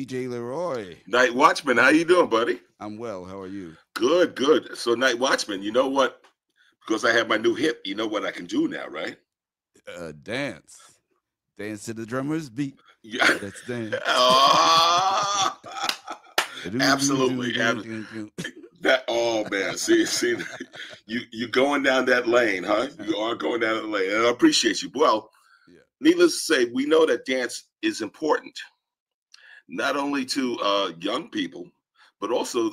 DJ Leroy. Night Watchman, how you doing, buddy? I'm well. How are you? Good, good. So, Night Watchman, you know what? Because I have my new hip, you know what I can do now, right? Dance. Dance to the drummer's beat. Yeah. Let's dance. Absolutely. Oh man, see, you going down that lane, huh? You are going down that lane, and I appreciate you. Well, needless to say, we know that dance is important, not only to young people, but also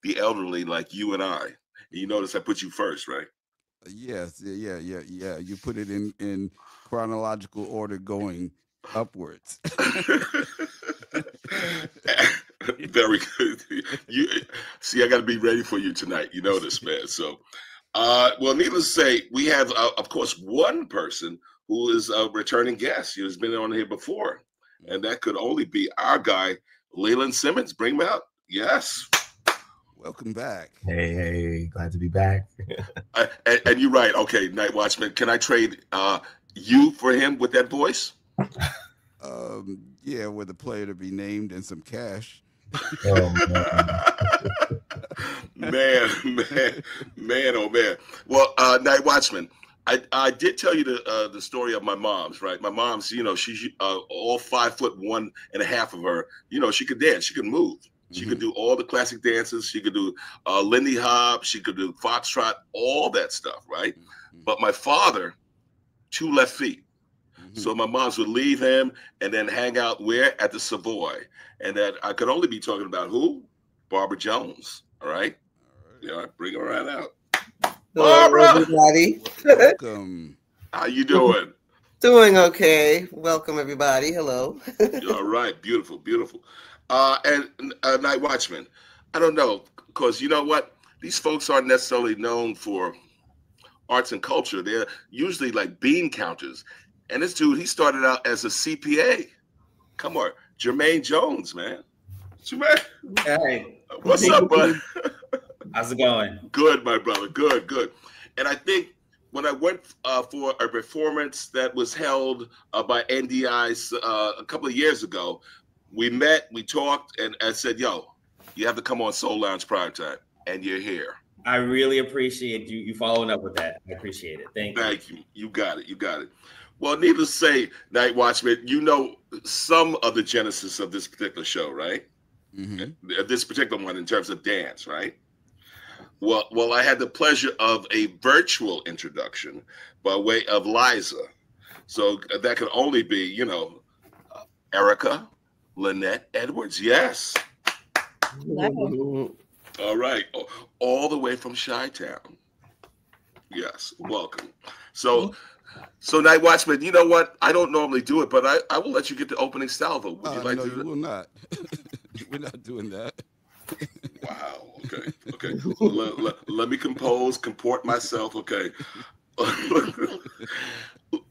the elderly, like you and I. You notice I put you first, right? Yes, yeah. You put it in chronological order, going upwards. Very good. You see, I got to be ready for you tonight. You know this, man. So, well, needless to say, we have, of course, one person who is a returning guest. He has been on here before, and that could only be our guy, Leland Simmons. Bring him out. Yes. Welcome back. Hey, glad to be back. And you're right. Okay, Night Watchman, can I trade you for him with that voice? Yeah, with a player to be named and some cash. Oh, man, oh man. Well, Night Watchman, I did tell you the story of my mom's, right? My mom's, you know, she's all 5'1.5" of her. You know, she could dance, she could move. She could do all the classic dances. She could do Lindy Hop. She could do foxtrot, all that stuff, right? But my father, 2 left feet. So my moms would leave him and then hang out where? At the Savoy. And that I could only be talking about who? Barbara Jones. All right. Yeah, bring her right out. Barbara, everybody. Welcome. How you doing? Doing okay. Welcome, everybody. Hello. All right. Beautiful, beautiful. And Night Watchman, I don't know, because you know what? These folks aren't necessarily known for arts and culture. They're usually like bean counters. And this dude, he started out as a CPA. Come on, Jermaine Jones, man. Jermaine. Hey. What's up, bud? How's it going? Good, my brother. Good, good. And I think when I went for a performance that was held by NDI a couple of years ago, we met, we talked, and I said, yo, you have to come on Soul Lounge Primetime, and you're here. I really appreciate you following up with that. I appreciate it. Thank you. Thank you. You got it. You got it. Well, needless to say, Night Watchman, you know some of the genesis of this particular show, right? This particular one in terms of dance, right? Well, I had the pleasure of a virtual introduction by way of Liza. So that could only be, you know, Erica Lynette Edwards, yes. All right, all the way from Chi-Town. Yes, welcome. So Night Watchman, you know what? I don't normally do it, but I will let you get the opening salvo. Would you like no, to? you will not. We're not doing that. Wow. Okay. Let me comport myself. Okay.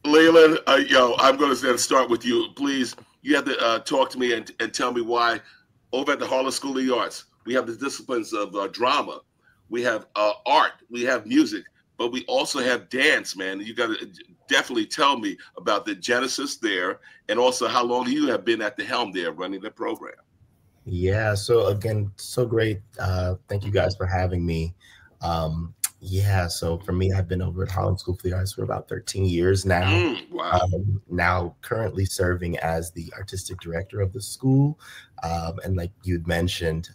Leland, I'm going to start with you. Please, you have to talk to me and tell me why over at the Harlan School of the Arts, we have the disciplines of drama, we have art, we have music, but we also have dance, man. You got to definitely tell me about the genesis there and also how long you have been at the helm there running the program. Yeah, so again, so great. Thank you guys for having me. Yeah, so for me, I've been over at Harlan School for the Arts for about 13 years now. Wow. Now currently serving as the artistic director of the school. And like you'd mentioned,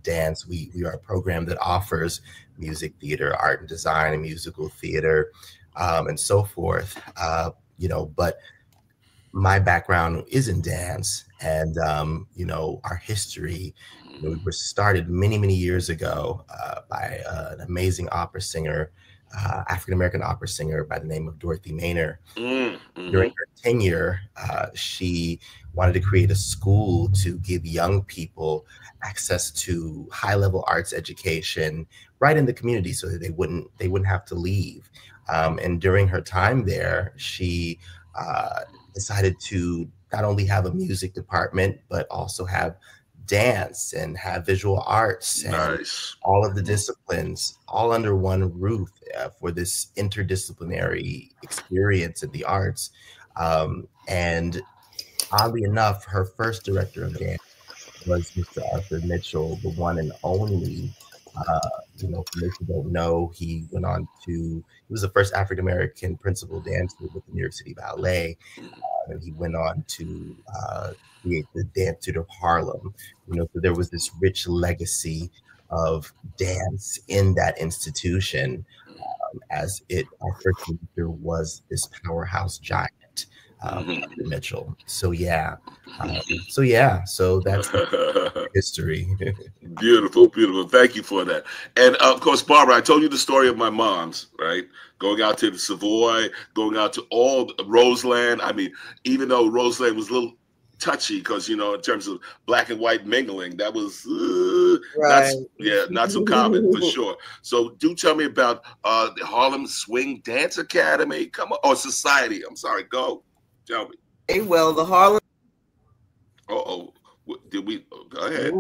dance, we are a program that offers music theater, art and design, and musical theater, and so forth. But my background is in dance, and our history. We were started many, many years ago by an amazing opera singer, African-American opera singer by the name of Dorothy Maynor. During her tenure, she wanted to create a school to give young people access to high-level arts education right in the community so that they wouldn't have to leave. And during her time there, she decided to not only have a music department, but also have dance and have visual arts and all of the disciplines all under one roof for this interdisciplinary experience in the arts. And Oddly enough, her first director of dance was Mr. Arthur Mitchell, the one and only. For those who don't know, he went on to, he was the first African American principal dancer with the New York City Ballet. And he went on to create the Dance Theater of Harlem. So there was this rich legacy of dance in that institution, as our first director was this powerhouse giant, Arthur Mitchell. So that's history. Beautiful, beautiful. Thank you for that. And of course, Barbara, I told you the story of my mom's, right? Going out to the Savoy, going out to all Roseland. I mean, even though Roseland was a little touchy because, in terms of black and white mingling, that was not so common for sure. So do tell me about the Harlem Swing Dance Academy. Come on, or Society. I'm sorry, go. Tell me. Hey, well, the Harlem. Did we go ahead?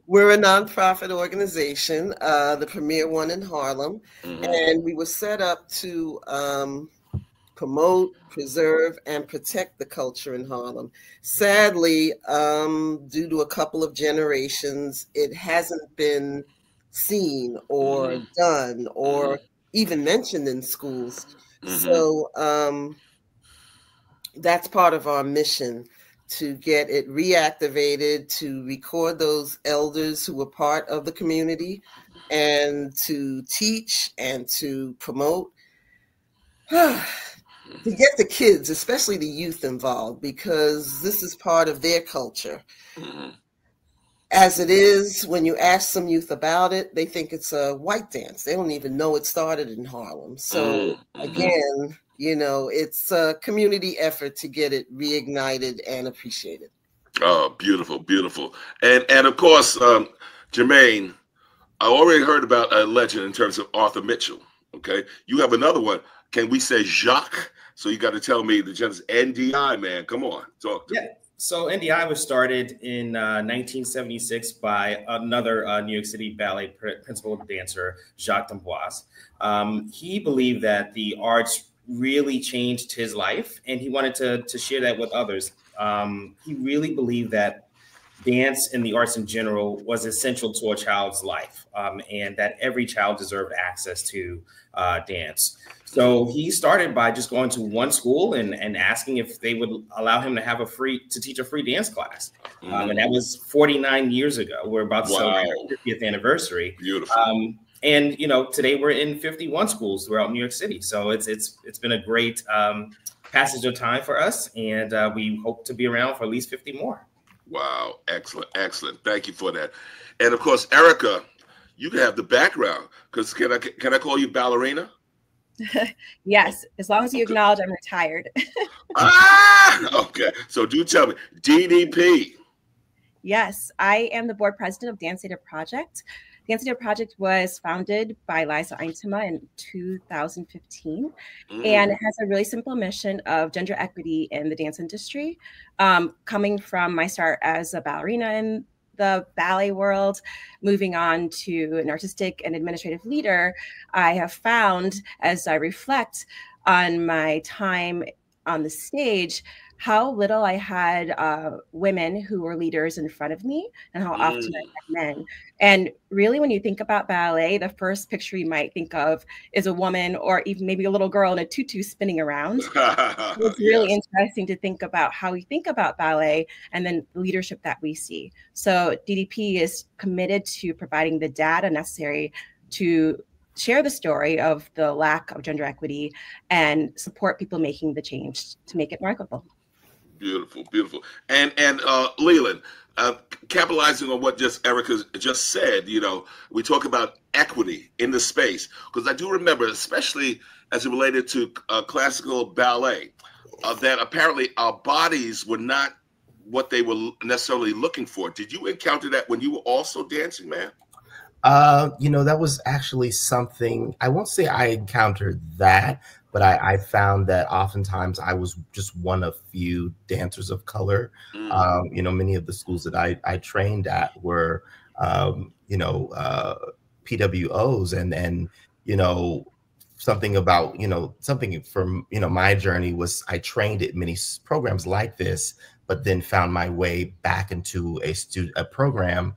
We're a nonprofit organization, the premier one in Harlem, and we were set up to promote, preserve, and protect the culture in Harlem. Sadly, due to a couple of generations, it hasn't been seen or done or even mentioned in schools. So that's part of our mission, to get it reactivated, to record those elders who were part of the community, and to teach and to promote, to get the kids, especially the youth, involved, because this is part of their culture. As it is, when you ask some youth about it, they think it's a white dance. They don't even know it started in Harlem. So again, it's a community effort to get it reignited and appreciated. Oh, beautiful, beautiful. And of course, Jermaine, I already heard about a legend in terms of Arthur Mitchell. Okay. You have another one. Can we say Jacques? So you got to tell me the gentleman's NDI, man. Come on, talk to me. So NDI was started in 1976 by another New York City Ballet principal dancer, Jacques D'Amboise. He believed that the arts really changed his life, and he wanted to share that with others. He really believed that dance and the arts in general was essential to a child's life, and that every child deserved access to dance. So he started by just going to one school and asking if they would allow him to have teach a free dance class. And that was 49 years ago. We're about to celebrate our 50th anniversary. Beautiful. And today we're in 51 schools throughout New York City. So it's been a great passage of time for us, and we hope to be around for at least 50 more. Wow, excellent, excellent. Thank you for that. And of course, Erica, you can have the background, because can I call you ballerina? Yes, as long as you acknowledge I'm retired. Okay. So do tell me, DDP. Yes, I am the board president of Dance Theater Project. Dance Theater Project was founded by Liza Eintema in 2015, and it has a really simple mission of gender equity in the dance industry. Coming from my start as a ballerina in the ballet world, moving on to an artistic and administrative leader, I have found, as I reflect on my time on the stage, how little I had women who were leaders in front of me, and how often I had men. And really, when you think about ballet, the first picture you might think of is a woman, or even maybe a little girl in a tutu spinning around. It's really interesting to think about how we think about ballet and then the leadership that we see. So DDP is committed to providing the data necessary to share the story of the lack of gender equity and support people making the change to make it more equitable. Beautiful, beautiful. And Leland, capitalizing on what Erica just said, we talk about equity in the space, because I do remember, especially as it related to classical ballet, that apparently our bodies were not what they were necessarily looking for. Did you encounter that when you were also dancing, man? That was actually something, I won't say I encountered that, but I found that oftentimes I was just one of few dancers of color. Many of the schools that I trained at were, PWOs, and something about, something from, my journey was I trained at many programs like this, but then found my way back into a program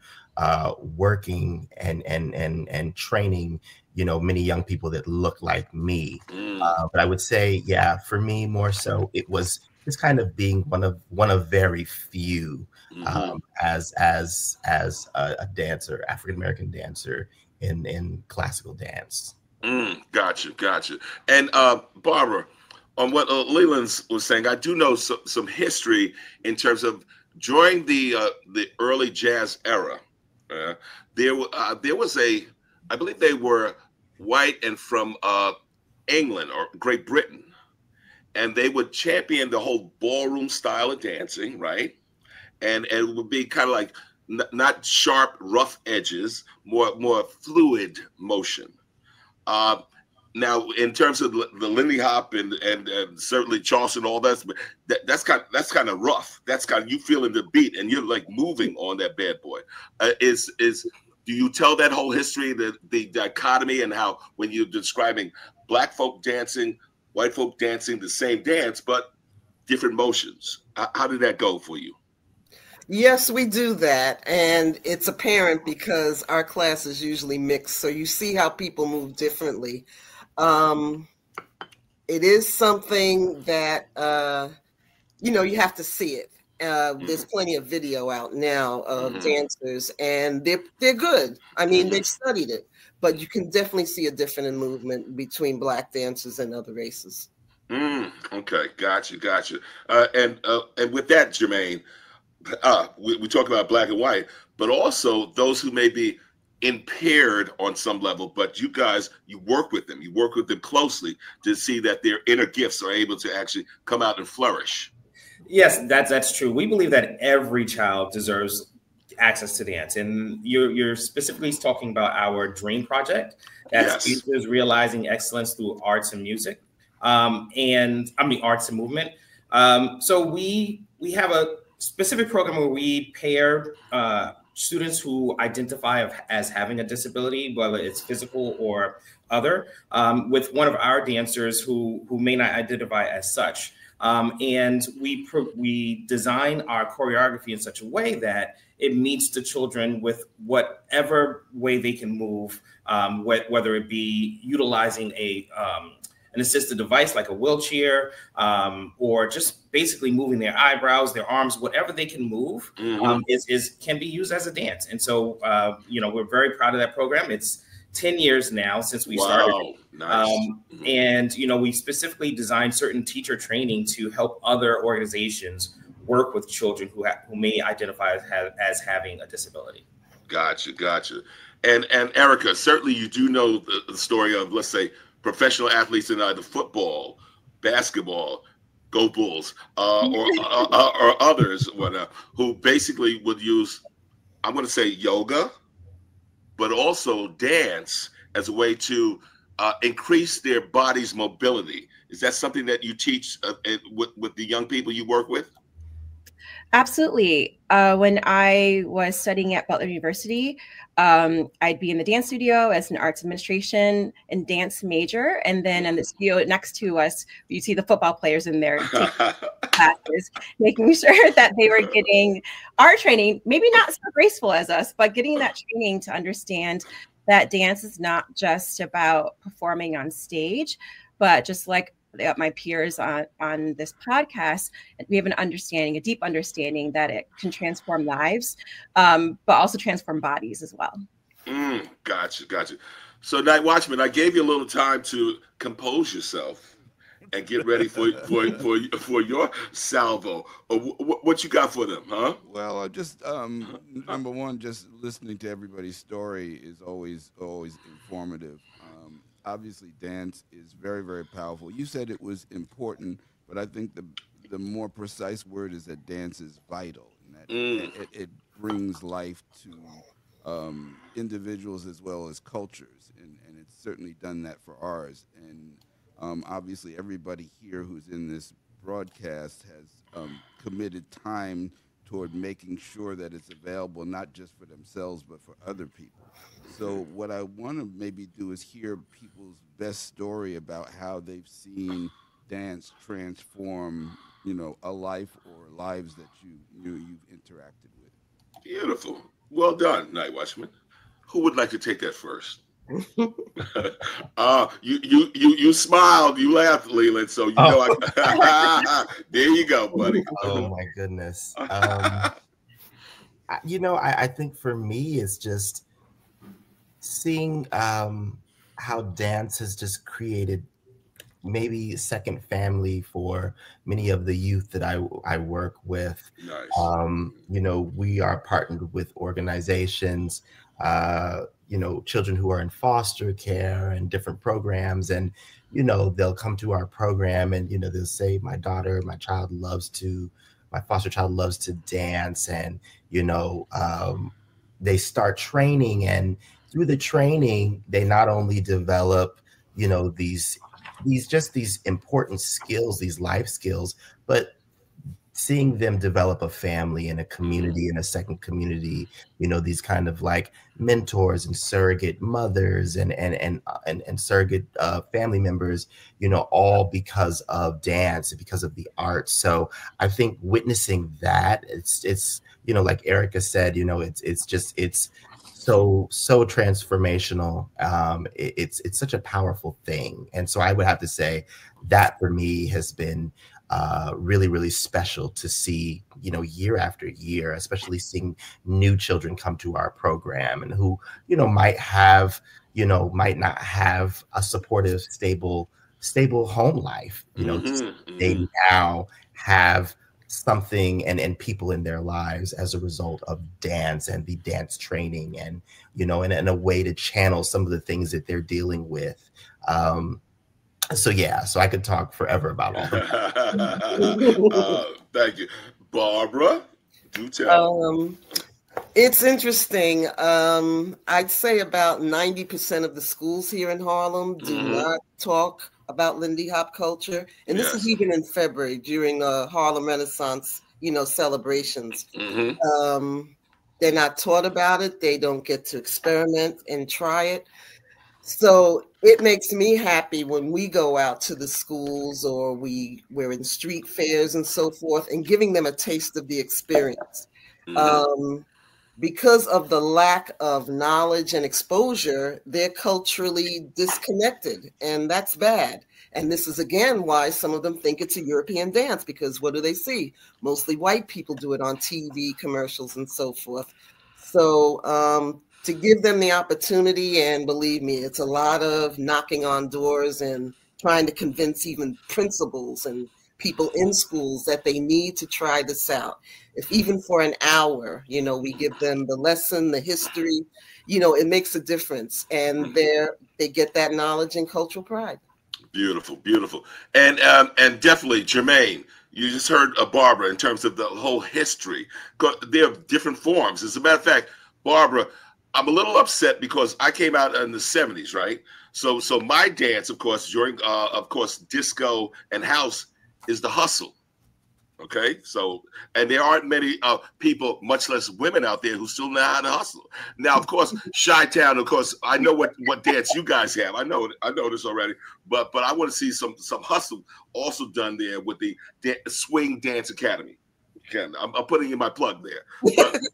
working and training, many young people that look like me. But I would say, yeah, for me more so, it was just kind of being one of very few as a dancer, African American dancer in classical dance. Gotcha. And Barbara, on what Leland was saying, I do know some history in terms of during the early jazz era. There was I believe they were white and from England or Great Britain, and they would champion the whole ballroom style of dancing, right? And it would be kind of like not sharp, rough edges, more fluid motion. Now, in terms of the Lindy Hop and certainly Charleston, all that's kind of rough. That's kind of you feeling the beat and you're like moving on that bad boy. Do you tell that whole history, the dichotomy, and how when you're describing black folk dancing, white folk dancing the same dance but different motions? How did that go for you? Yes, we do that. And it's apparent because our class is usually mixed. So you see how people move differently. It is something that, you have to see it. There's plenty of video out now of dancers, and they're good. I mean, they've studied it, but you can definitely see a difference in movement between black dancers and other races. Okay, gotcha. And with that, Jermaine, we talk about black and white, but also those who may be impaired on some level, but you guys, you work with them closely to see that their inner gifts are able to actually come out and flourish. Yes, that's true. We believe that every child deserves access to dance, and you're specifically talking about our Dream Project. That's Futures Realizing Excellence Through Arts and Music, arts and movement. So we have a specific program where we pair students who identify as having a disability, whether it's physical or other, with one of our dancers who may not identify as such. And we design our choreography in such a way that it meets the children with whatever way they can move, whether it be utilizing an assisted device like a wheelchair, or just basically moving their eyebrows, their arms, whatever they can move, can be used as a dance. And so, we're very proud of that program. It's 10 years now since we started. Nice. And, we specifically designed certain teacher training to help other organizations work with children who may identify as having a disability. Gotcha. And Erica, certainly you do know the story of, let's say, professional athletes in either football, basketball, go Bulls, or others, who basically would use, I'm going to say yoga, but also dance as a way to increase their body's mobility. Is that something that you teach with the young people you work with? Absolutely. When I was studying at Butler University, I'd be in the dance studio as an arts administration and dance major. And then in the studio next to us, you see the football players in there taking classes, making sure that they were getting our training, maybe not so graceful as us, but getting that training to understand that dance is not just about performing on stage, but just like my peers on this podcast, we have a deep understanding that it can transform lives, but also transform bodies as well. Gotcha. So Night Watchman, I gave you a little time to compose yourself and get ready for your salvo. What you got for them, huh? Well, just number one, just listening to everybody's story is always informative. Obviously, dance is very, very powerful. You said it was important, but I think the more precise word is that dance is vital, and that it brings life to individuals as well as cultures, and it's certainly done that for ours. And obviously, everybody here who's in this broadcast has committed time toward making sure that it's available not just for themselves but for other people. So what I want to maybe do is hear people's best story about how they've seen dance transform, a life or lives that you've interacted with. Beautiful. Well done, Night Watchman. Who would like to take that first? You smiled, you laughed, Leland. So there you go, buddy. Oh my goodness. I think for me, it's just seeing how dance has just created maybe second family for many of the youth that I work with. Nice. We are partnered with organizations, children who are in foster care and different programs. And, they'll come to our program and, they'll say, my foster child loves to dance. And, they start training, and through the training, they not only develop, these important skills, these life skills, but seeing them develop a family and a community and a second community, these kind of like mentors and surrogate mothers and surrogate family members, all because of dance and because of the arts. So I think witnessing that, it's like Erica said, it's so transformational. It's such a powerful thing. And so I would have to say that for me has been really, really special to see, year after year, especially seeing new children come to our program and who, might not have a supportive, stable home life, they now have something and people in their lives as a result of dance and the dance training and, and a way to channel some of the things that they're dealing with. So I could talk forever about all that. Thank you. Barbara, do tell. It's interesting. I'd say about 90% of the schools here in Harlem do not talk about Lindy Hop culture. And this is even in February during the Harlem Renaissance, celebrations. They're not taught about it. They don't get to experiment and try it. So it makes me happy when we go out to the schools or we're in street fairs and so forth and giving them a taste of the experience. Because of the lack of knowledge and exposure, they're culturally disconnected, and that's bad. And this is, again, why some of them think it's a European dance, because what do they see? Mostly white people do it on TV commercials and so forth. So to give them the opportunity, and believe me, it's a lot of knocking on doors and trying to convince even principals and people in schools that they need to try this out. If even for an hour, we give them the lesson, the history, it makes a difference. And they get that knowledge and cultural pride. Beautiful, beautiful. And definitely, Jermaine, you just heard Barbara in terms of the whole history. There are different forms. As a matter of fact, Barbara, I'm a little upset because I came out in the 70s, right? So my dance, of course, during, disco and house is the hustle. Okay, so, and there aren't many people, much less women out there, who still know how to hustle. Now, of course, Chi-Town, of course, I know what dance you guys have. I know this already, but I want to see some hustle also done there with the Swing Dance Academy. Again, I'm putting in my plug there.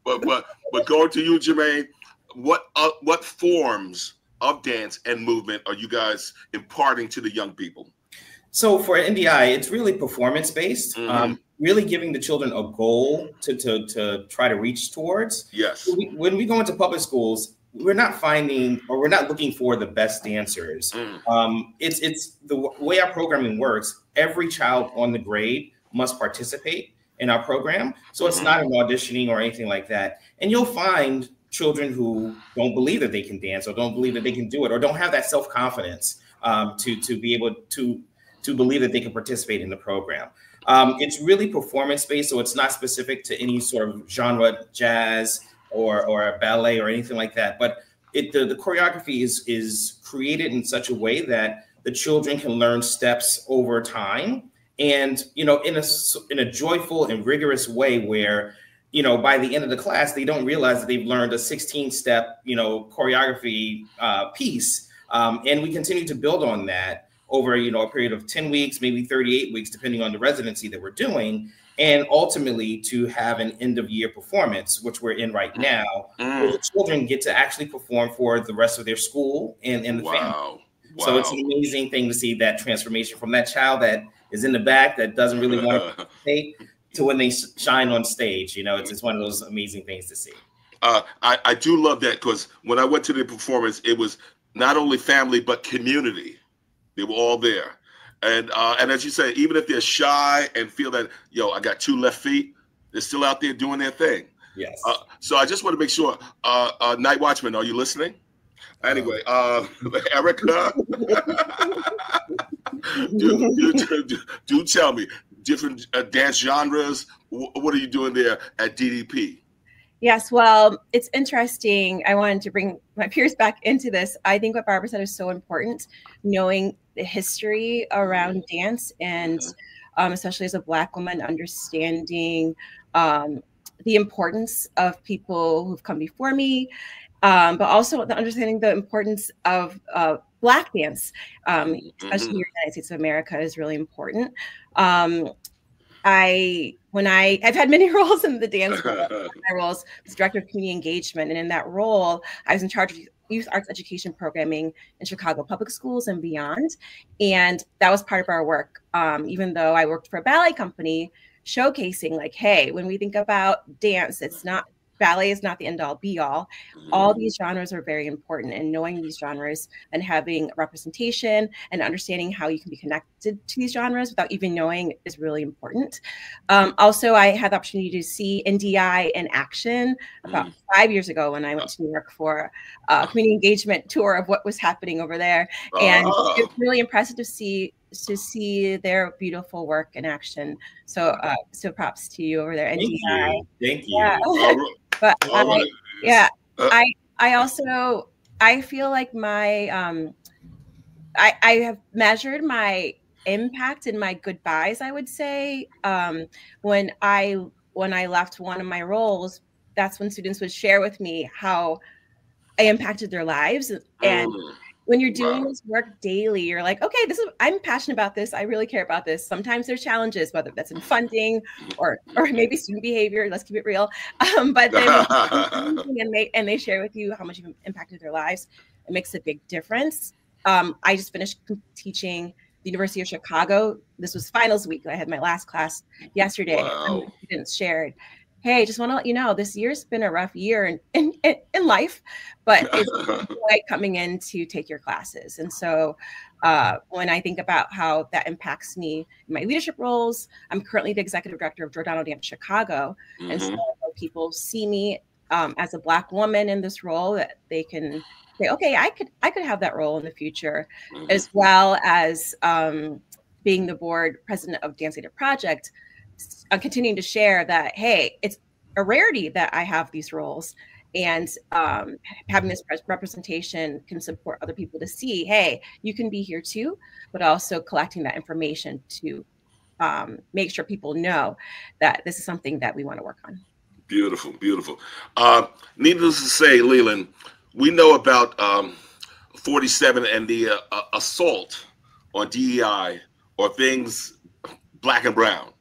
But going to you, Jermaine, what forms of dance and movement are you guys imparting to the young people? So for NDI, it's really performance-based, really giving the children a goal to try to reach towards. Yes. When we go into public schools, we're not finding, or we're not looking for the best dancers. It's the way our programming works. Every child on the grade must participate in our program. So it's not an auditioning or anything like that. And you'll find children who don't believe that they can dance or don't believe that they can do it or don't have that self-confidence to be able to believe that they can participate in the program. It's really performance-based, so it's not specific to any sort of genre, jazz or ballet or anything like that. But the choreography is created in such a way that the children can learn steps over time, and in a joyful and rigorous way where by the end of the class, they don't realize that they've learned a 16-step, choreography piece. And we continue to build on that over, a period of 10 weeks, maybe 38 weeks, depending on the residency that we're doing. And ultimately to have an end of year performance, which we're in right now, where the children get to actually perform for the rest of their school and the family. Wow. So it's an amazing thing to see that transformation from that child that is in the back that doesn't really want to participate to when they shine on stage. It's one of those amazing things to see. I do love that, because when I went to the performance, it was not only family but community. They were all there, and as you say, even if they're shy and feel that I got 2 left feet, they're still out there doing their thing. Yes. So I just want to make sure, Night Watchman, are you listening? Anyway, Erica, do tell me, different dance genres. What are you doing there at DDP? Yes, well, it's interesting. I wanted to bring my peers back into this. I think what Barbara said is so important, knowing the history around dance, and especially as a Black woman, understanding the importance of people who've come before me, but also understanding the importance of Black dance, especially here in the United States of America, is really important. I've had many roles in the dance world. My roles as director of community engagement, and in that role, I was in charge of youth arts education programming in Chicago public schools and beyond. And that was part of our work. Even though I worked for a ballet company, showcasing like, hey, when we think about dance, ballet is not the end all be all. All these genres are very important, and knowing these genres and having representation and understanding how you can be connected to these genres without even knowing is really important. Also, I had the opportunity to see NDI in action about 5 years ago when I went to New York for a community engagement tour of what was happening over there. And it's really impressive to see their beautiful work in action. So props to you over there, NDI. Thank you. Yeah. But I also feel like my I have measured my impact and my goodbyes, I would say. When I left one of my roles, that's when students would share with me how I impacted their lives. And when you're doing this work daily, you're like, okay, I'm passionate about this. I really care about this. Sometimes there's challenges, whether that's in funding or maybe student behavior. Let's keep it real. But and they share with you how much you've impacted their lives. It makes a big difference. I just finished teaching the University of Chicago. This was finals week. I had my last class yesterday. Wow. And students shared, hey, just want to let you know, this year's been a rough year in life, but it's like coming in to take your classes. And so when I think about how that impacts me in my leadership roles, I'm currently the executive director of Giordano Dance Chicago. And so people see me as a Black woman in this role, that they can say, okay, I could have that role in the future, as well as being the board president of Dance Theater Project. Continuing to share that, hey, it's a rarity that I have these roles, and having this representation can support other people to see, hey, you can be here too, but also collecting that information to make sure people know that this is something that we want to work on. Beautiful, beautiful. Needless to say, Leland, we know about 47 and the assault on DEI or things Black and brown.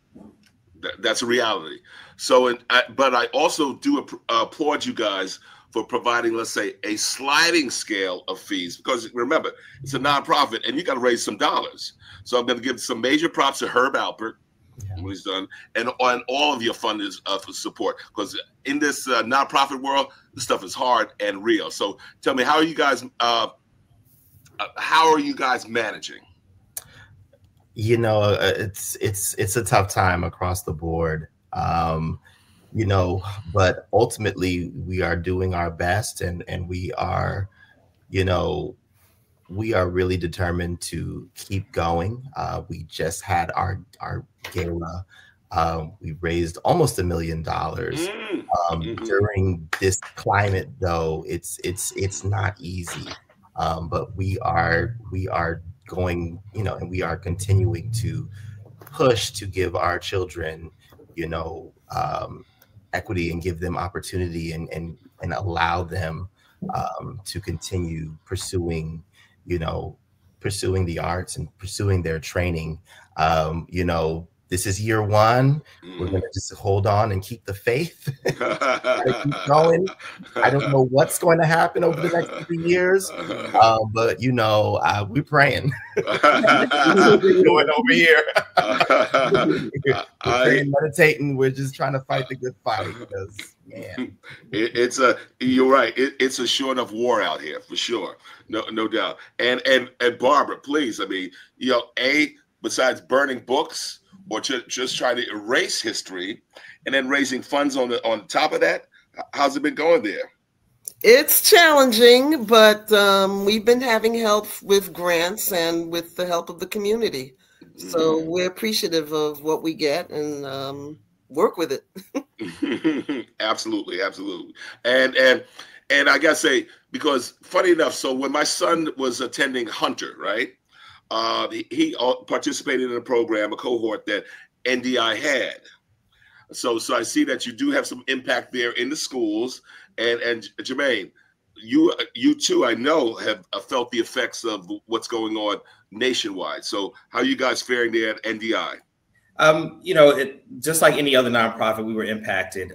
That's a reality. So, but I also do applaud you guys for providing, let's say, a sliding scale of fees, because remember, it's a nonprofit and you got to raise some dollars. So I'm going to give some major props to Herb Alpert, what he's done, and on all of your funders for support, because in this nonprofit world, this stuff is hard and real. So tell me, how are you guys managing? You know, it's a tough time across the board, you know, but ultimately we are doing our best, and we are, you know, we are really determined to keep going. We just had our gala. We raised almost $1 million. During this climate, though, it's not easy, but we are going, you know, and we are continuing to push to give our children, you know, equity and give them opportunity and allow them to continue pursuing, pursuing the arts and pursuing their training. This is year one. We're going to just hold on and keep the faith. Keep going. I don't know what's going to happen over the next 3 years, but we're praying. We're going over here. We're praying, meditating. We're just trying to fight the good fight. Because, man, you're right. It's a sure enough war out here for sure. No doubt. And Barbara, please. I mean, besides burning books, or just trying to erase history, and then raising funds on top of that, how's it been going there? It's challenging, but we've been having help with grants and with the help of the community. So we're appreciative of what we get and work with it. Absolutely. And I gotta say, because funny enough, so when my son was attending Hunter, right? He participated in a program, a cohort that NDI had. So I see that you do have some impact there in the schools. And Jermaine, you too, I know, have felt the effects of what's going on nationwide. So how are you guys faring there at NDI? Just like any other nonprofit, we were impacted.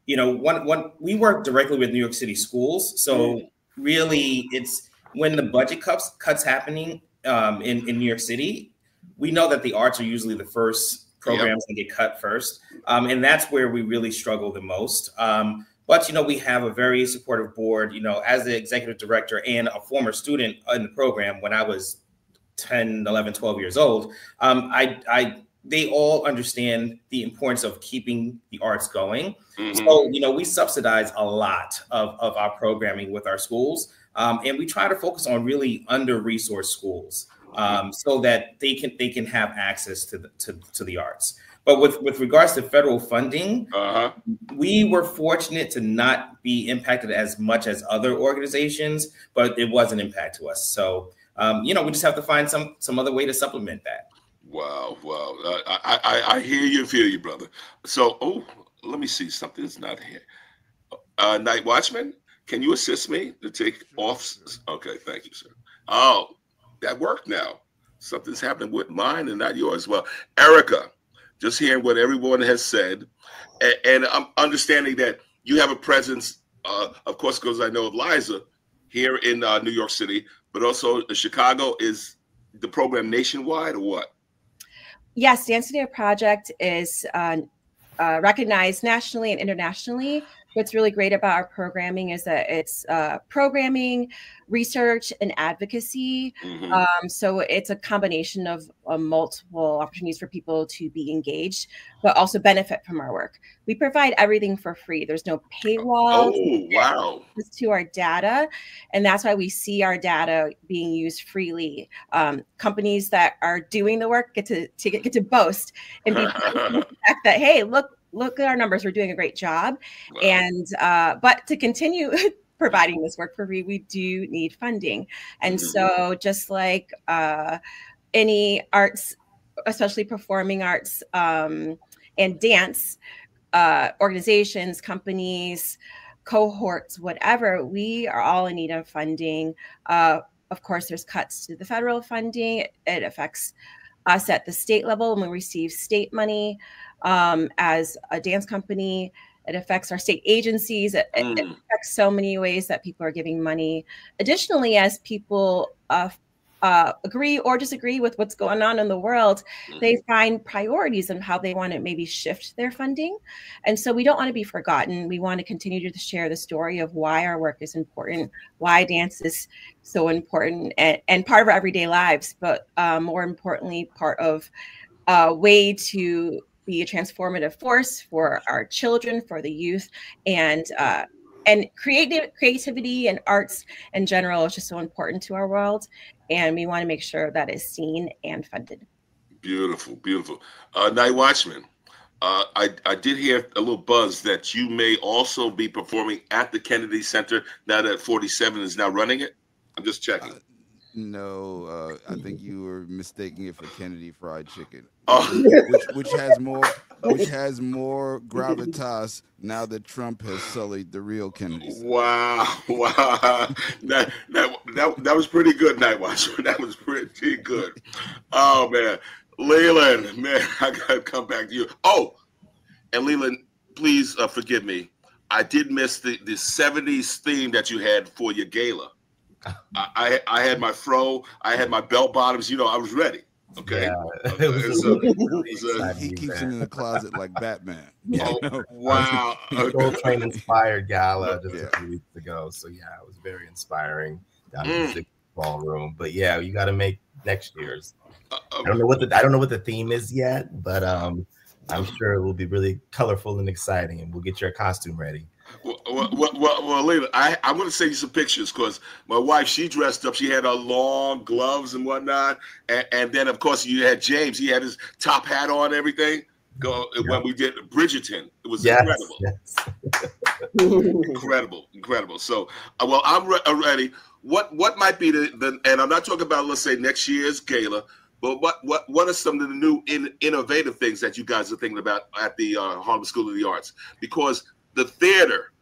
We work directly with New York City schools. So really, it's when the budget cuts happening in New York City, we know that the arts are usually the first programs that get cut first. And that's where we really struggle the most. But, we have a very supportive board, as the executive director and a former student in the program when I was 10, 11, 12 years old. They all understand the importance of keeping the arts going. So, we subsidize a lot of our programming with our schools. And we try to focus on really under-resourced schools so that they can have access to the arts. But with regards to federal funding, we were fortunate to not be impacted as much as other organizations, but it was an impact to us. So, we just have to find some other way to supplement that. Wow. I hear you and feel you, brother. So, let me see. Something's not here. Night Watchman, can you assist me to take off? Okay, thank you, sir. Oh, that worked now. Something's happening with mine and not yours. Well, Erica, just hearing what everyone has said, and I'm understanding that you have a presence, of course, because I know of Liza here in New York City, but also Chicago. Is the program nationwide or what? Yes, Dance Studio Project is recognized nationally and internationally. What's really great about our programming is that it's programming, research, and advocacy. So it's a combination of multiple opportunities for people to be engaged, but also benefit from our work. We provide everything for free. There's no paywall. Oh, wow. To our data. And that's why we see our data being used freely. Companies that are doing the work get to boast and be the fact that, hey, look at our numbers. We're doing a great job. Wow. And but to continue providing this work for free, we do need funding. And so just like any arts, especially performing arts and dance organizations, companies, cohorts, whatever, we are all in need of funding. Of course, there's cuts to the federal funding. It affects us at the state level when we receive state money. As a dance company, it affects our state agencies. It affects so many ways that people are giving money. Additionally, as people agree or disagree with what's going on in the world, they find priorities on how they want to maybe shift their funding. And so we don't want to be forgotten. We want to continue to share the story of why our work is important, why dance is so important and part of our everyday lives, but more importantly, part of a way to be a transformative force for our children, for the youth, and creativity and arts in general is just so important to our world, and we want to make sure that is seen and funded. Beautiful. Night Watchman, I did hear a little buzz that you may also be performing at the Kennedy Center now that 47 is now running it. I'm just checking. didn't know, I think you were mistaking it for Kennedy Fried Chicken, Oh. which has more gravitas now that Trump has sullied the real Kennedy. Wow, wow, that was pretty good, Night Watchman. That was pretty good. Oh man, Leland, man, I gotta come back to you. Oh, and Leland, please forgive me. I did miss the 70s theme that you had for your gala. I had my fro, I had my bell bottoms. You know, I was ready. Okay. Yeah, he keeps him in the closet like Batman. Yeah. Oh, wow. Soul Train inspired gala just a few weeks ago. So yeah, it was very inspiring down in the ballroom. But yeah, you got to make next year's. I don't know what the theme is yet, but I'm sure it will be really colorful and exciting, and we'll get your costume ready. Well, Leila, I'm going to send you some pictures because my wife, she dressed up. She had her long gloves and whatnot. And then, of course, you had James. He had his top hat on and everything. When we did Bridgerton. It was incredible. Yes. Incredible. So, well, I'm ready. What might be the and I'm not talking about, let's say, next year's gala, but what are some of the new innovative things that you guys are thinking about at the Harlem School of the Arts? Because the theater,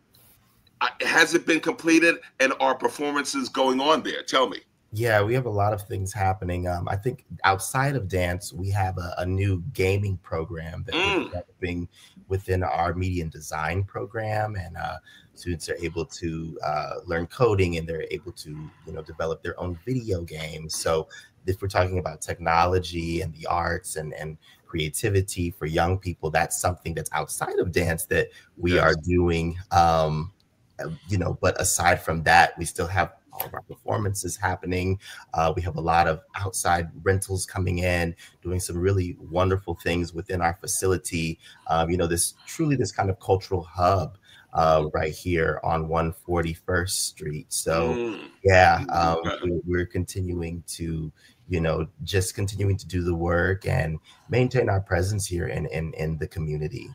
has it been completed, and are performances going on there? Tell me. Yeah, we have a lot of things happening. I think outside of dance, we have a new gaming program that we're developing within our media and design program, and students are able to learn coding, and they're able to develop their own video games. So if we're talking about technology and the arts and creativity for young people, that's something that's outside of dance that we are doing. But aside from that, we still have all of our performances happening. We have a lot of outside rentals coming in, doing some really wonderful things within our facility. This kind of cultural hub right here on 141st Street. So we're continuing to just continuing to do the work and maintain our presence here in the community.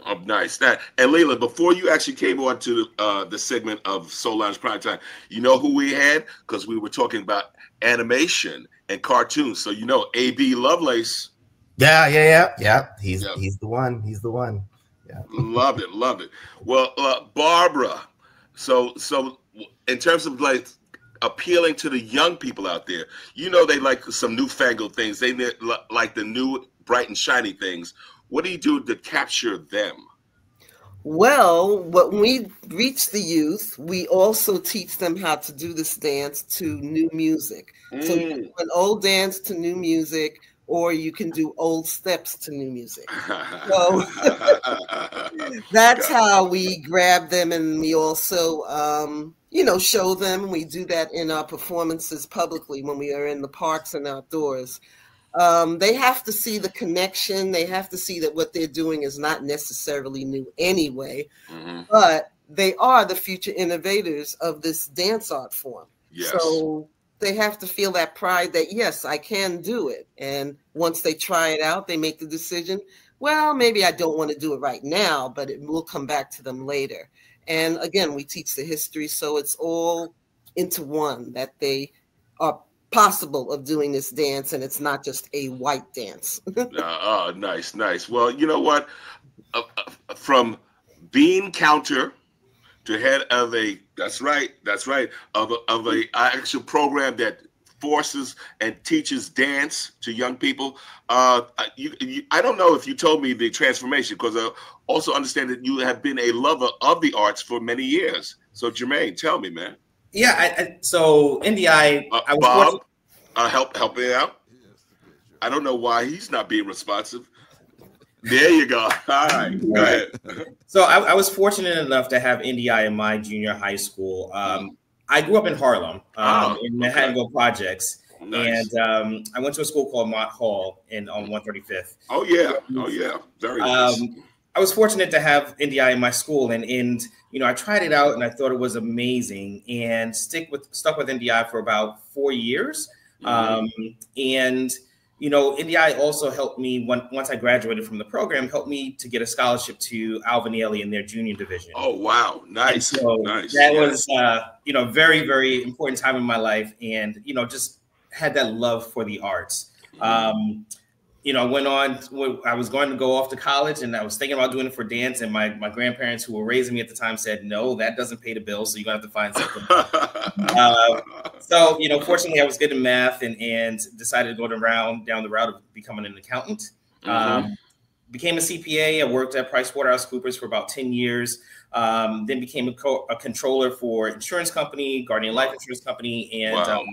Oh, nice. And Leila, before you actually came on to the segment of Soul Lounge Prime Time, you know who we had? Because we were talking about animation and cartoons. So A.B. Lovelace. Yeah. He's the one. He's the one. Yeah. Love it. Well, Barbara. So in terms of like appealing to the young people out there, they like some newfangled things. They like the new bright and shiny things. What do you do to capture them? Well, when we reach the youth, we also teach them how to do this dance to new music. So you can do an old dance to new music, or you can do old steps to new music. So that's how we grab them, and we also, show them. We do that in our performances publicly when we are in the parks and outdoors. They have to see the connection. They have to see that what they're doing is not necessarily new anyway, but they are the future innovators of this dance art form. Yes. So they have to feel that pride that, yes, I can do it. And once they try it out, they make the decision, well, maybe I don't want to do it right now, but it will come back to them later. And again, we teach the history, so it's all into one, that they are possible of doing this dance, and it's not just a white dance. Nice. Well, you know what? From bean counter to head of that's right, of a actual program that forces and teaches dance to young people. I don't know if you told me the transformation, because I also understand that you have been a lover of the arts for many years. So Jermaine, tell me, man. Yeah, so NDI, I was Bob, help me out. I don't know why he's not being responsive. There you go. All right, go ahead. So I was fortunate enough to have NDI in my junior high school. I grew up in Harlem, in Manhattanville Projects. Nice. And I went to a school called Mott Hall on 135th. Oh yeah, very nice. I was fortunate to have NDI in my school, and I tried it out and I thought it was amazing, and stuck with NDI for about 4 years. And NDI also helped me once I graduated from the program, helped me to get a scholarship to Alvin Ailey in their junior division. Oh wow, nice. And so nice. That was very, very important time in my life, and just had that love for the arts. You know, I was going to go off to college and I was thinking about doing it for dance. And my grandparents who were raising me at the time said, no, that doesn't pay the bills. So you're gonna have to find something. So, you know, fortunately I was good in math and decided to go down the route of becoming an accountant. Became a CPA. I worked at PricewaterhouseCoopers for about 10 years. Then became a controller for insurance company, Guardian Life Insurance Company. And,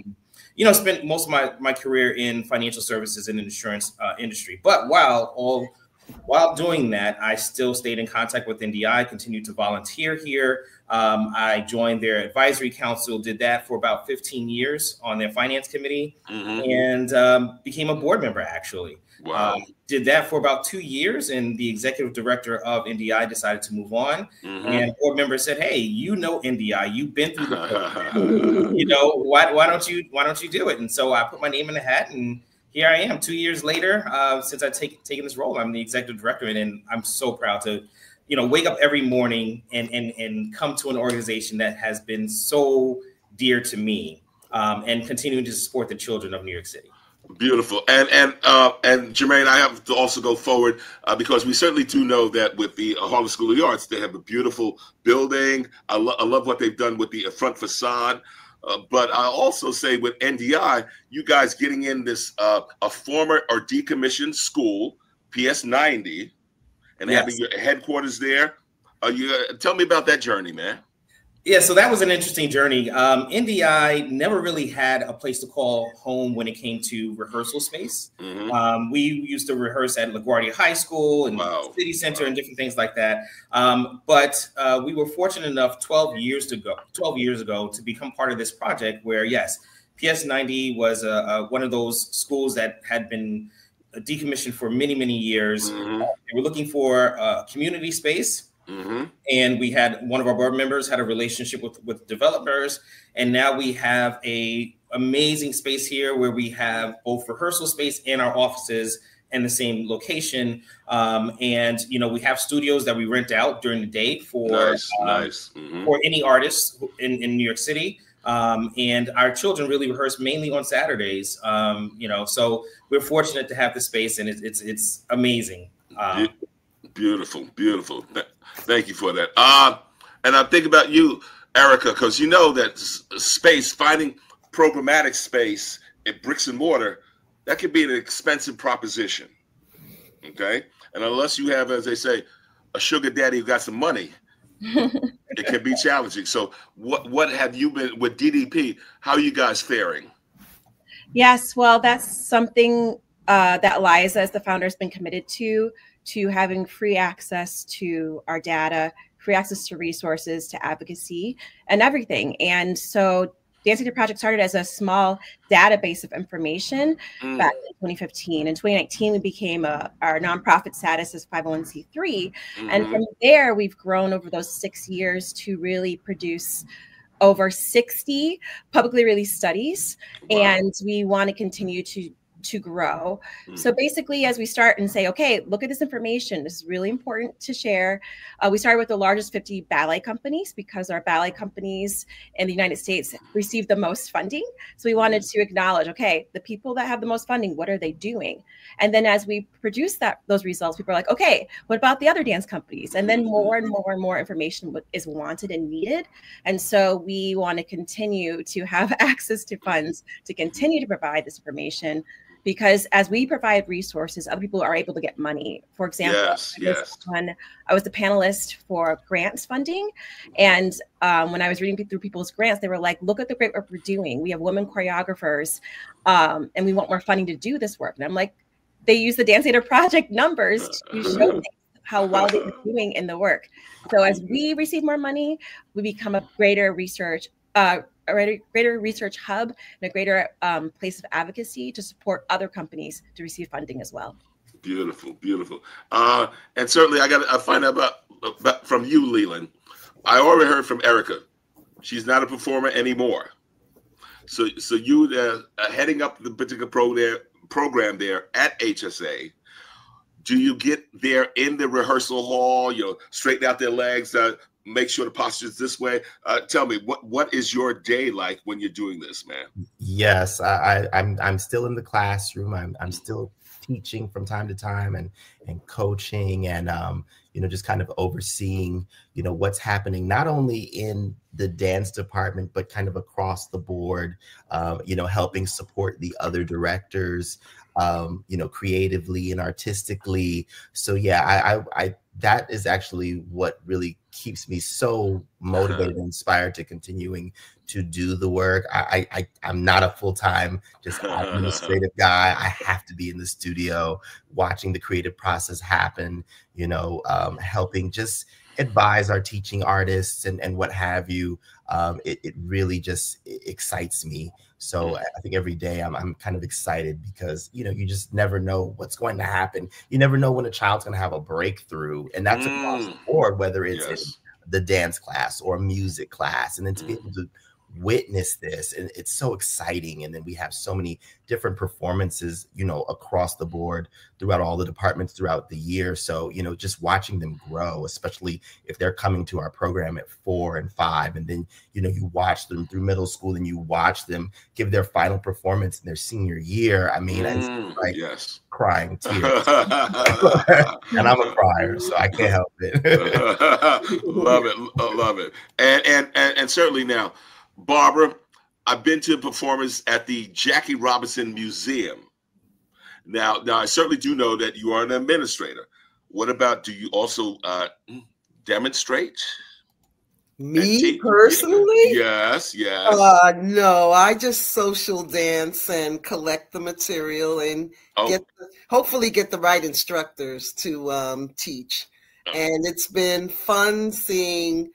you know, spent most of my career in financial services and insurance industry. But while doing that, I still stayed in contact with NDI, continued to volunteer here. I joined their advisory council, did that for about 15 years on their finance committee, and became a board member, actually. Wow. Did that for about 2 years, and the executive director of NDI decided to move on. And board member said, "Hey, you know NDI, you've been through the program. You know, why don't you do it?" And so I put my name in the hat, and here I am 2 years later. Since I've taken this role, I'm the executive director, and I'm so proud to, you know, wake up every morning and come to an organization that has been so dear to me, and continuing to support the children of New York City. Beautiful. And Jermaine, I have to also go forward because we certainly do know that with the Harlem School of the Arts, they have a beautiful building. I love what they've done with the front facade. But I also say with NDI, you guys getting in this a former or decommissioned school, PS 90, and having your headquarters there. Tell me about that journey, man. Yeah, so that was an interesting journey. NDI never really had a place to call home when it came to rehearsal space. We used to rehearse at LaGuardia High School and City Center and different things like that. But we were fortunate enough 12 years ago to become part of this project where, yes, PS 90 was one of those schools that had been decommissioned for many, many years. They were looking for a community space. And we had one of our board members had a relationship with developers, and now we have a amazing space here where we have both rehearsal space and our offices in the same location. And you know, we have studios that we rent out during the day for for any artists in New York City. And our children really rehearse mainly on Saturdays. You know, so we're fortunate to have the space, and it's amazing. Beautiful, beautiful. Thank you for that. And I think about you, Erica, because you know that space, finding programmatic space in bricks and mortar, that could be an expensive proposition. Okay, and unless you have, as they say, a sugar daddy who got some money, it can be challenging. So, what have you been with DDP? How are you guys faring? Yes, well, that's something that Liza, as the founder, has been committed to having free access to our data, free access to resources, to advocacy, and everything. And so Dance Theater Project started as a small database of information back in 2015. In 2019, we became our nonprofit status as 501c3. And from there, we've grown over those 6 years to really produce over 60 publicly released studies. And we want to continue to grow. So basically, as we start and say, okay, look at this information, this is really important to share. We started with the largest 50 ballet companies because our ballet companies in the United States receive the most funding. So we wanted to acknowledge, okay, the people that have the most funding, what are they doing? And then as we produce those results, people are like, okay, what about the other dance companies? And then more and more and more information is wanted and needed. And so we want to continue to have access to funds to continue to provide this information, because as we provide resources, other people are able to get money. For example, I was the panelist for grants funding. And when I was reading through people's grants, they were like, look at the great work we're doing. We have women choreographers, and we want more funding to do this work. And I'm like, they use the Dance Theater Project numbers to show how well they're doing in the work. So as we receive more money, we become a greater research hub and a greater place of advocacy to support other companies to receive funding as well. Beautiful, beautiful. And certainly I find out about from you, Leland. I already heard from Erica. She's not a performer anymore. So you heading up the particular program there at HSA. Do you get there in the rehearsal hall, straighten out their legs, make sure the posture is this way. Tell me, what is your day like when you're doing this, man? Yes, I'm still in the classroom. I'm still teaching from time to time and coaching and just kind of overseeing what's happening not only in the dance department but kind of across the board, helping support the other directors creatively and artistically. So yeah, I that is actually what really keeps me so motivated and inspired to continuing to do the work. I'm not a full-time just administrative guy. I have to be in the studio watching the creative process happen, helping just advise our teaching artists and what have you. It really just excites me. So I think every day I'm kind of excited because, you just never know what's going to happen. You never know when a child's going to have a breakthrough. And that's across the board, whether it's in the dance class or music class. And then to be able to witness this, and it's so exciting. And then we have so many different performances, across the board throughout all the departments throughout the year. So, just watching them grow, especially if they're coming to our program at 4 and 5, and then, you watch them through middle school and you watch them give their final performance in their senior year. I mean, it's like crying tears. And I'm a crier, so I can't help it. Love it. Love it. And certainly now, Barbara, I've been to a performance at the Jackie Robinson Museum. Now I certainly do know that you are an administrator. What about, do you also demonstrate? Me personally? Yes. No, I just social dance and collect the material and hopefully get the right instructors to teach. And it's been fun seeing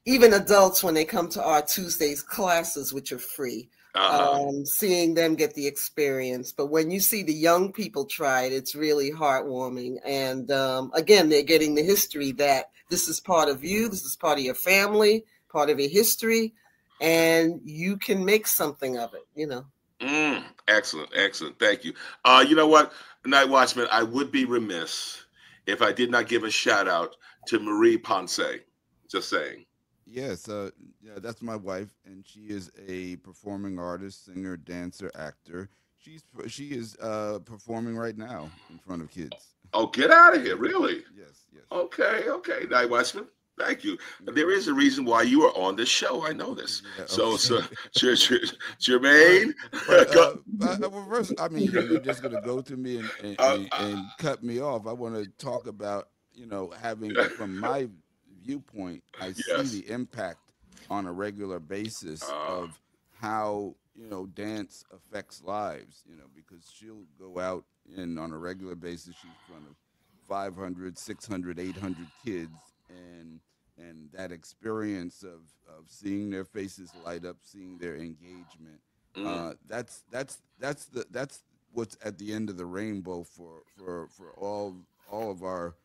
even adults when they come to our Tuesdays classes, which are free, seeing them get the experience. But when you see the young people try it, it's really heartwarming. And again, they're getting the history that this is part of you, this is part of your family, part of your history, and you can make something of it, Excellent. Thank you. You know what, Night Watchman, I would be remiss if I did not give a shout out to Marie Ponce. Just saying. Yes, that's my wife, and she is a performing artist, singer, dancer, actor. She is performing right now in front of kids. Oh, get out of here! Really? Yes. Okay. Night Watchman, thank you. There is a reason why you are on this show. I know this. Yeah, okay. Jermaine. Well, first, I mean, you're just going to go to me and cut me off. I want to talk about, having from my viewpoint, I see the impact on a regular basis of how dance affects lives, because she'll go out and on a regular basis she's in front of 500, 600, 800 kids, and that experience of seeing their faces light up, seeing their engagement, that's what's at the end of the rainbow for all of our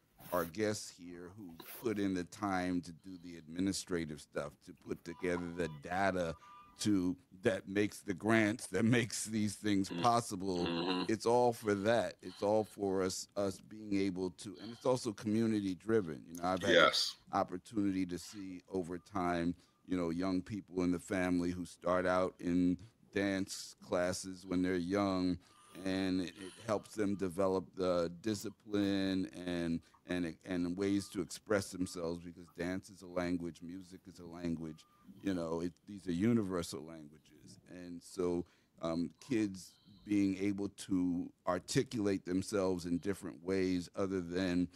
guests here who put in the time to do the administrative stuff, to put together the data that makes the grants, that makes these things possible. It's all for that. It's all for us being able to, and it's also community driven. I've had opportunity to see over time, young people in the family who start out in dance classes when they're young, and it helps them develop the discipline and ways to express themselves, because dance is a language, music is a language. These are universal languages, and so kids being able to articulate themselves in different ways other than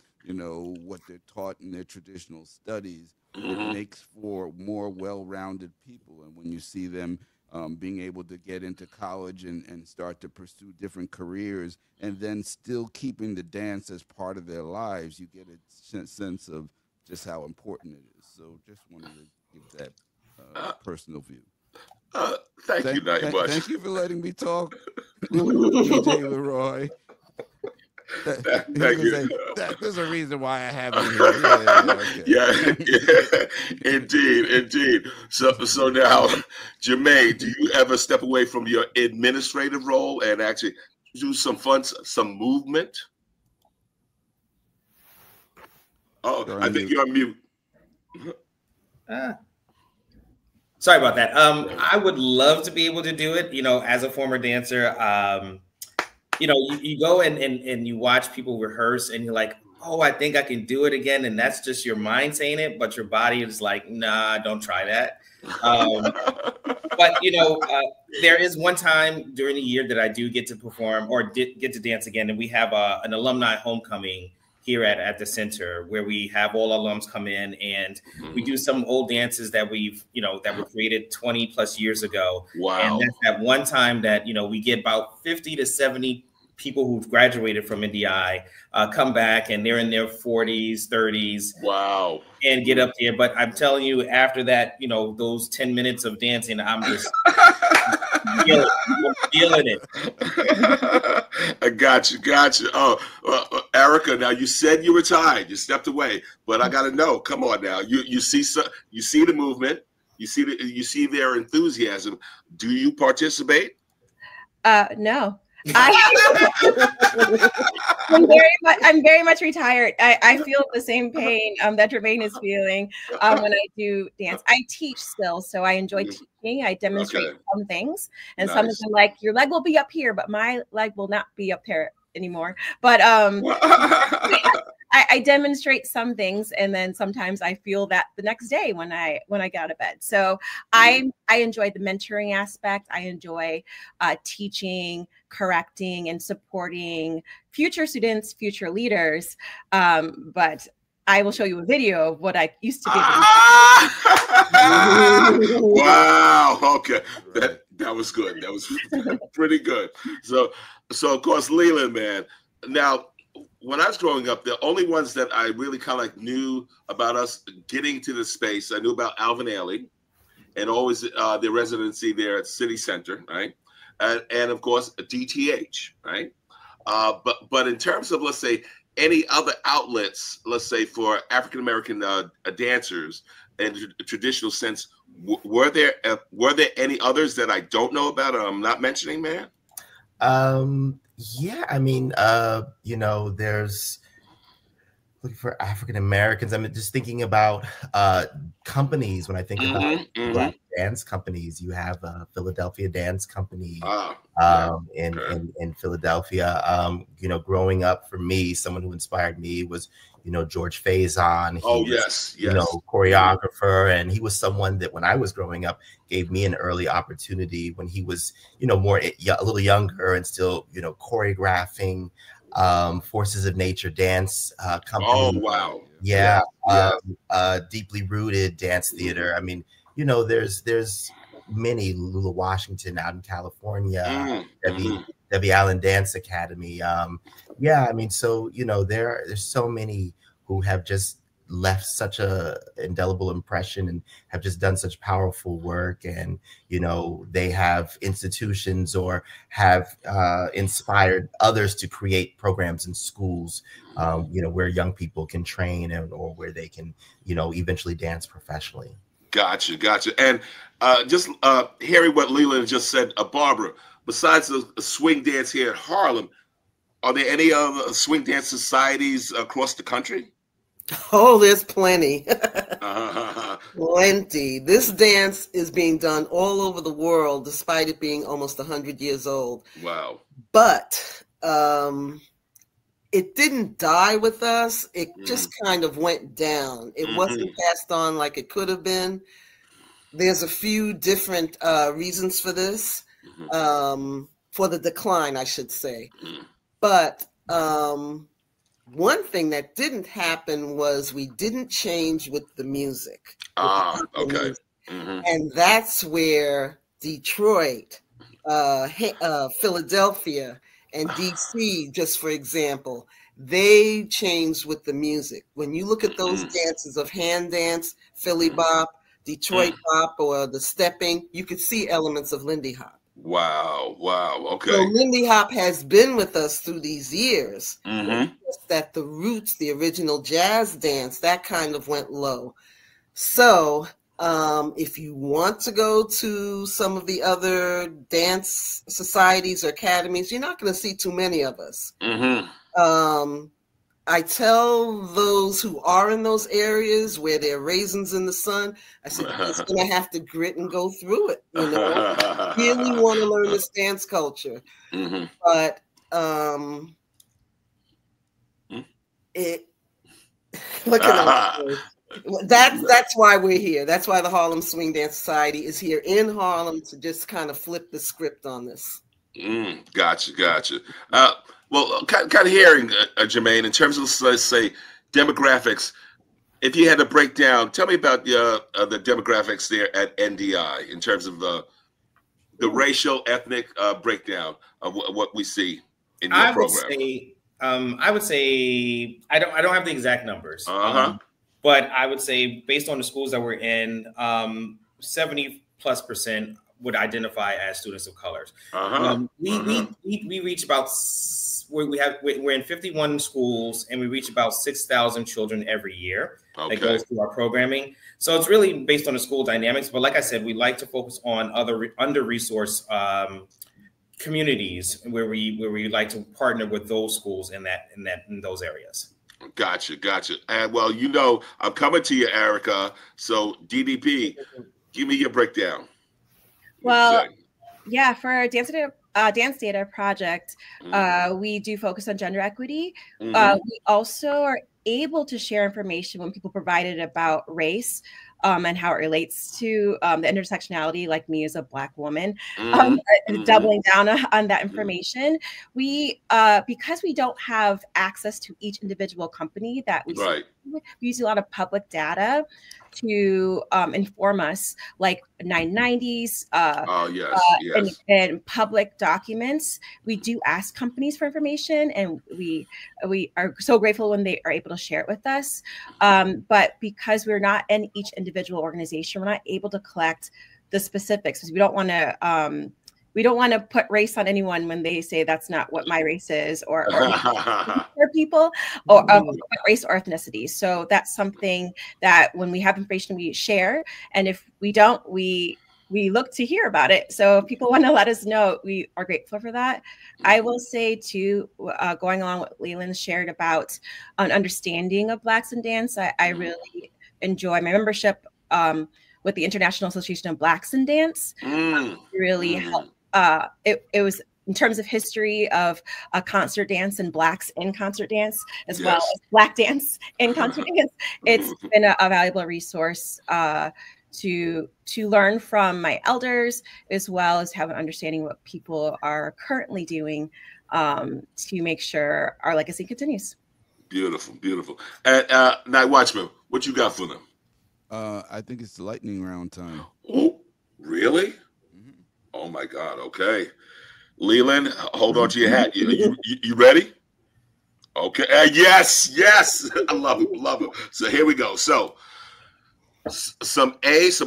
what they're taught in their traditional studies, it makes for more well-rounded people. And when you see them being able to get into college and start to pursue different careers, and then still keeping the dance as part of their lives, you get a sense of just how important it is. So just wanted to give that personal view. Thank you, Night Watchman. Thank you for letting me talk, DJ Leroy. Thank you. There's a reason why I have it here. Indeed. So now, Jermaine, do you ever step away from your administrative role and actually do some movement? Oh, I think you're on mute. Sorry about that. I would love to be able to do it, you know, as a former dancer. You know, you go and you watch people rehearse and you're like, oh, I think I can do it again. And that's just your mind saying it, but your body is like, nah, don't try that. But, you know, there is one time during the year that I do get to perform or get to dance again. And we have an alumni homecoming here at the center where we have all alums come in and we do some old dances that we've, you know, that were created 20 plus years ago. Wow. And that's that one time that, you know, we get about 50 to 70 people who've graduated from NDI come back and they're in their 40s, 30s. Wow. And get up there. But I'm telling you, after that, you know, those 10 minutes of dancing, I'm just feeling it. I got you. Oh, Erica, now you said you retired. You stepped away, but I got to know. Come on now. You see the movement. You see their enthusiasm. Do you participate? No. I'm very much retired. I feel the same pain that Jermaine is feeling when I do dance. I teach still, so I enjoy teaching. I demonstrate some things, and some of them, like, your leg will be up here, but my leg will not be up there anymore. But I demonstrate some things, and then sometimes I feel that the next day when I get out of bed. So I enjoy the mentoring aspect. I enjoy teaching, correcting, and supporting future students, future leaders. But I will show you a video of what I used to be able to do. Wow. Okay. That was good. That was pretty good. So of course, Leland, man. Now, when I was growing up, the only ones that I really kind of like knew about us getting to the space, I knew about Alvin Ailey and always their residency there at City Center, right? And of course, DTH, right? But in terms of, let's say, any other outlets, let's say for African-American dancers in a traditional sense, were there any others that I don't know about or I'm not mentioning, man? Yeah, I mean, you know, there's looking for African Americans. I mean, just thinking about companies. When I think about Black dance companies, you have Philadelphia Dance Company in Philadelphia. You know, growing up for me, someone who inspired me was, you know, George Faison. Yes. You know, choreographer, and he was someone that when I was growing up gave me an early opportunity when he was, you know, a little younger and still, you know, choreographing Forces of Nature dance company. Oh, wow. Yeah. Deeply rooted dance theater. I mean, you know, there's many. Lula Washington out in California, Debbie Allen Dance Academy. Yeah, I mean, so, you know, there's so many who have just left such a indelible impression and have just done such powerful work, and, you know, they have institutions or have inspired others to create programs in schools, you know, where young people can train or where they can, you know, eventually dance professionally. Gotcha. And just hearing what Leland just said, Barbara, besides the swing dance here at Harlem, are there any other swing dance societies across the country? Oh, there's plenty. Plenty. This dance is being done all over the world, despite it being almost 100 years old. Wow. But it didn't die with us. It just kind of went down. It wasn't passed on like it could have been. There's a few different reasons for this, for the decline, I should say. But one thing that didn't happen was we didn't change with the music. Okay. And that's where Detroit, Philadelphia, and DC, just for example, they changed with the music. When you look at those dances of hand dance, Philly bop, Detroit bop, or the stepping, you could see elements of Lindy Hop. Wow. Okay. So Lindy Hop has been with us through these years. Just that the roots, the original jazz dance, that kind of went low. So if you want to go to some of the other dance societies or academies, you're not going to see too many of us. I tell those who are in those areas where there are raisins in the sun, I said, you're just going to have to grit and go through it. You know, really want to learn this dance culture. Mm-hmm. But what can I say? That's why we're here. That's why the Harlem Swing Dance Society is here in Harlem, to just kind of flip the script on this. Gotcha. Well, kind of hearing, Jermaine, in terms of, let's say, demographics, if you had to break down, tell me about the demographics there at NDI in terms of the racial, ethnic breakdown of what we see in your program. I would say I don't have the exact numbers, but I would say based on the schools that we're in, 70+% would identify as students of colors. We reach about we're in 51 schools, and we reach about 6,000 children every year that goes through our programming. So it's really based on the school dynamics. But like I said, we like to focus on other under-resourced communities where we like to partner with those schools in those areas. Gotcha. And well, you know, I'm coming to you, Erica. So DDP, give me your breakdown. Well, yeah, for our Dance Data project, we do focus on gender equity. We also are able to share information when people provide it about race and how it relates to the intersectionality, like me as a Black woman, doubling down on that information. We, because we don't have access to each individual company that we use a lot of public data to inform us, like 990s and public documents. We do ask companies for information, and we are so grateful when they are able to share it with us. But because we're not in each individual organization, we're not able to collect the specifics, because we don't want to put race on anyone when they say that's not what my race is, or for people, or race or ethnicity. So that's something that when we have information, we share. And if we don't, we look to hear about it. So if people want to let us know, we are grateful for that. I will say too, going along what Leland shared about an understanding of Blacks in dance, I really enjoy my membership with the International Association of Blacks in Dance. Really helped. It was in terms of history of concert dance and Blacks in concert dance, as well as Black dance in concert dance. It's been a valuable resource to learn from my elders, as well as have an understanding what people are currently doing to make sure our legacy continues. Beautiful. And Night Watchman, what you got for them? I think it's the lightning round time. Oh, really? Oh my God. Okay. Leland, hold on to your hat. You ready? Okay. Yes. I love it. So here we go. So some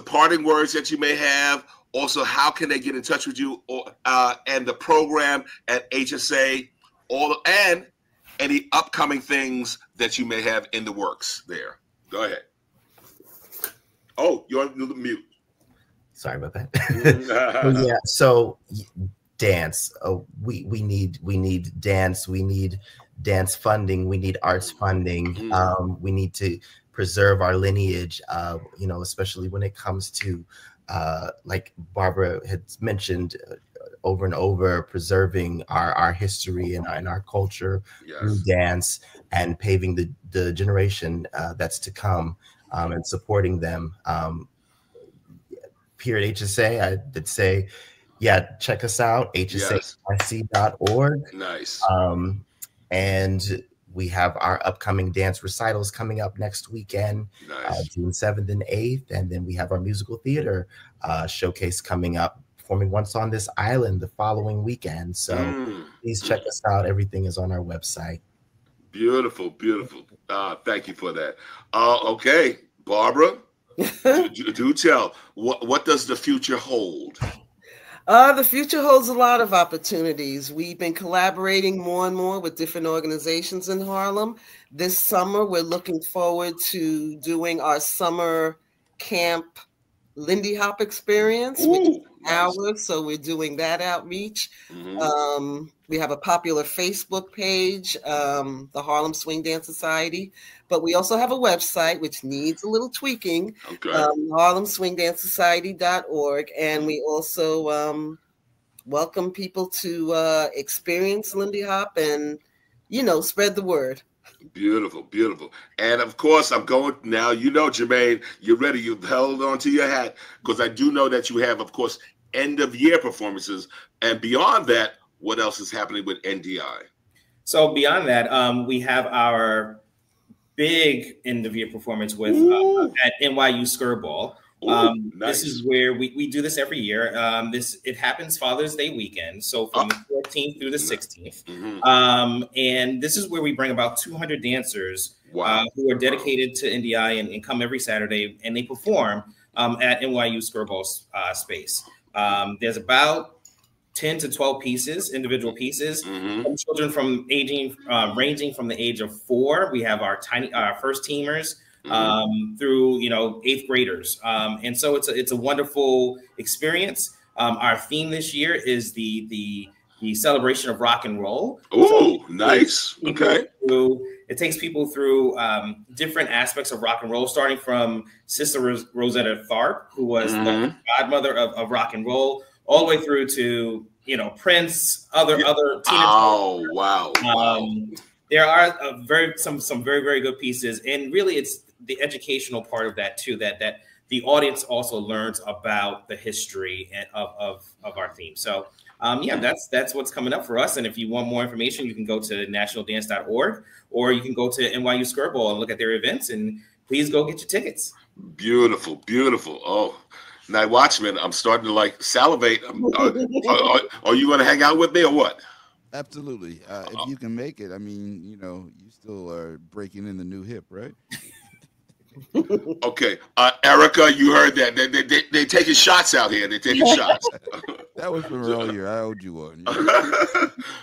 parting words that you may have. Also, how can they get in touch with you and the program at HSA, and any upcoming things that you may have in the works there? Go ahead. Oh, you're on the mute. Sorry about that. So dance. We need dance. We need dance funding. We need arts funding. We need to preserve our lineage. Especially when it comes to, like Barbara had mentioned over and over, preserving our history and our culture through dance, and paving the generation that's to come, and supporting them. Here at HSA, I did say, check us out, hsac.org. Nice. And we have our upcoming dance recitals coming up next weekend, June 7th and 8th. And then we have our musical theater showcase coming up, performing Once on This Island the following weekend. So please check us out. Everything is on our website. Beautiful. Thank you for that. Okay, Barbara. Do tell. What does the future hold? The future holds a lot of opportunities. We've been collaborating more and more with different organizations in Harlem. This summer, we're looking forward to doing our summer camp Lindy Hop experience, which is ours. So we're doing that outreach. We have a popular Facebook page, the Harlem Swing Dance Society, but we also have a website which needs a little tweaking, harlemswingdancesociety.org. And we also welcome people to experience Lindy Hop and, spread the word. Beautiful, beautiful. And of course, I'm going now. Jermaine, you're ready. You've held on to your hat because I do know that you have, of course, end of year performances. And beyond that, what else is happening with NDI? So beyond that, we have our big end of year performance with at NYU Skirball. Nice. This is where we do this every year. It happens Father's Day weekend, so from the 14th through the 16th. And this is where we bring about 200 dancers who are dedicated to NDI and come every Saturday, and they perform at NYU Skirball's space. There's about 10 to 12 pieces, individual pieces. Children from ranging from the age of 4. We have our first teamers. Through 8th graders, and so it's a wonderful experience. Our theme this year is the celebration of rock and roll. Oh, nice. Okay. It takes people through different aspects of rock and roll, starting from Sister Rosetta Tharpe, who was the godmother of rock and roll, all the way through to Prince, other Tina Turner. Oh, wow. There are some very, very good pieces, and really it's the educational part of that too, that the audience also learns about the history of our theme. So that's what's coming up for us. And if you want more information, you can go to nationaldance.org, or you can go to NYU Skirball and look at their events, and please go get your tickets. Beautiful, beautiful. Oh, Night Watchman, I'm starting to salivate. Are you going to hang out with me or what? Absolutely. If you can make it, you still are breaking in the new hip, right? Okay. Erica, you heard that. They taking shots out here. They're taking shots. That was from earlier. I owed you one.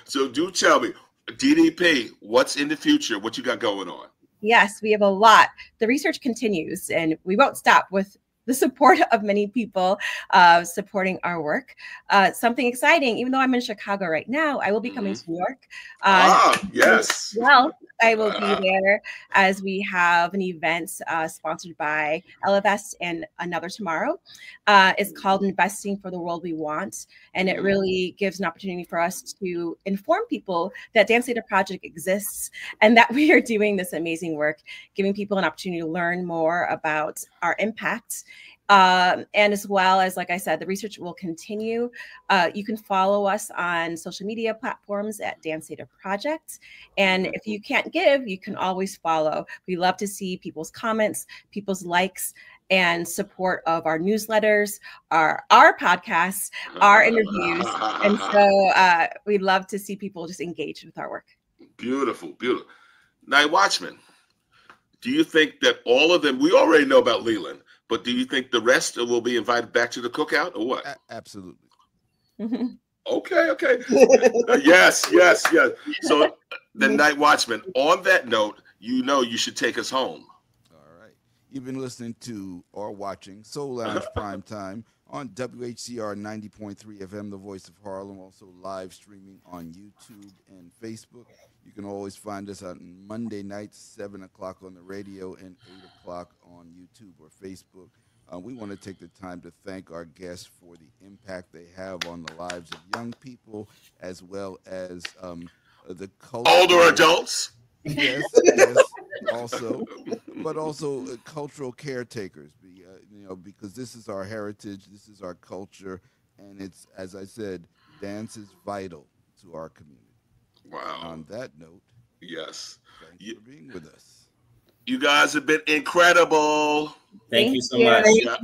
So do tell me, DDP, what's in the future? What you got going on? Yes, we have a lot. The research continues, and we won't stop with the support of many people supporting our work. Something exciting, even though I'm in Chicago right now, I will be coming to New York. Yes. Well, I will be there as we have an event sponsored by Ellevest and another tomorrow. It's called Investing for the World We Want. And it really gives an opportunity for us to inform people that Dance Theater Project exists and that we are doing this amazing work, giving people an opportunity to learn more about our impact. And as well as, like I said, the research will continue. You can follow us on social media platforms at Dance Theater Project. And if you can't give, you can always follow. We love to see people's comments, people's likes, and support of our newsletters, our podcasts, our interviews. And so we love to see people just engage with our work. Beautiful, beautiful. Night Watchman, do you think that all of them, we already know about Leland, but do you think the rest will be invited back to the cookout or what? Absolutely. Okay. Yes. So the Night Watchman, on that note, you should take us home. All right. You've been listening to or watching Soul Lounge Prime Time on WHCR 90.3 FM, the voice of Harlem, also live streaming on YouTube and Facebook. You can always find us on Monday nights, 7 o'clock on the radio and 8 o'clock on YouTube or Facebook. We want to take the time to thank our guests for the impact they have on the lives of young people as well as the culture. Older adults. Yes, also, but also cultural caretakers, because this is our heritage, this is our culture, and it's, as I said, dance is vital to our community. Wow. And on that note, yes, thanks for being with us. You guys have been incredible. Thank you so much. Yeah.